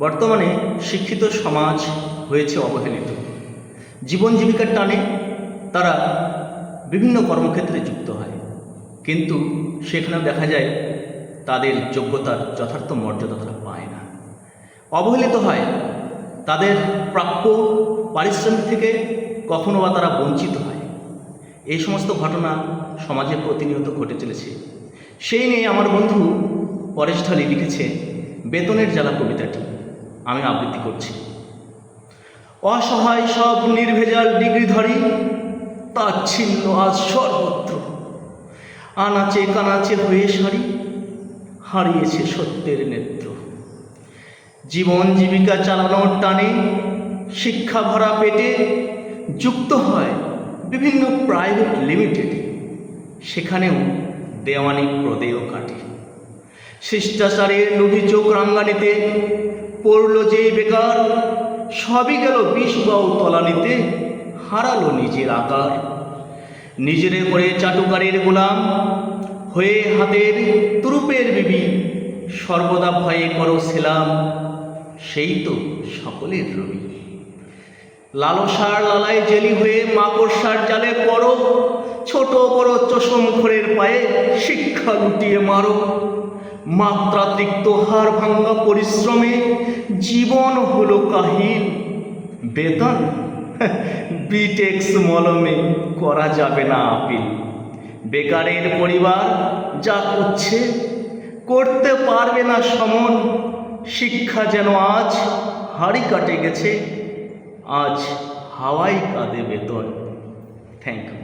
বর্তমানে শিক্ষিত সমাজ হয়েছে অবহেলিত। জীবন জীবিকার টানে তারা বিভিন্ন কর্মক্ষেত্রে যুক্ত হয়, কিন্তু সেখানেও দেখা যায় তাদের যোগ্যতার যথার্থ মর্যাদা তারা পায় না, অবহেলিত হয়। তাদের প্রাপ্য পারিশ্রমিক থেকে কখনো বা তারা বঞ্চিত হয়। এই সমস্ত ঘটনা সমাজে প্রতিনিয়ত ঘটে চলেছে। সেই নিয়ে আমার বন্ধু পরেশ ঢালি লিখেছে বেতনের জ্বালা কবিতাটি। আমি আবৃত্তি করছি। অসহায় সব নির্ভেজাল ডিগ্রিধারী তাচ্ছিল্য আজ সর্বত্র, আনাচে কানাচে হয়ে সারি হারিয়েছে সত্যের নেত্র। জীবন জীবিকা চালানোর টানে শিক্ষা ভরা পেটে যুক্ত হয় বিভিন্ন প্রাইভেট লিমিটেডে, সেখানেও দেওয়ানি প্রদেয় কাটে। শিষ্টাচারের লোভী চোখ রাঙ্গানিতে পড়ল যেই বেকার, সবই গেল বিষ বাউ তলানিতে, হারালো নিজের আকার। নিজেরে করে চাটুকারের গোলাম হয়ে হাতের তুরুপের বিবি, সর্বদা ভয়ে করো সেলাম, সেই তো সকলের রবি। লালসার লালায় জেলি হয়ে মাকড়সার জালে পড়ো, ছোট বড় চশমখোরের পায়ে শিক্ষা লুটিয়ে মারো। মাত্রাতিরিক্ত হাড় ভাঙ্গা পরিশ্রমে জীবন হলো কাহিল, বেতন বিটেক্স মলমে করা যাবে না আপিল। বেকারের পরিবার যা করছে করতে পারবে না সমন, শিক্ষা যেন আজ হাড়ি কাটে গেছে, আজ হাওয়াই কাঁদে বেতন। Thank you.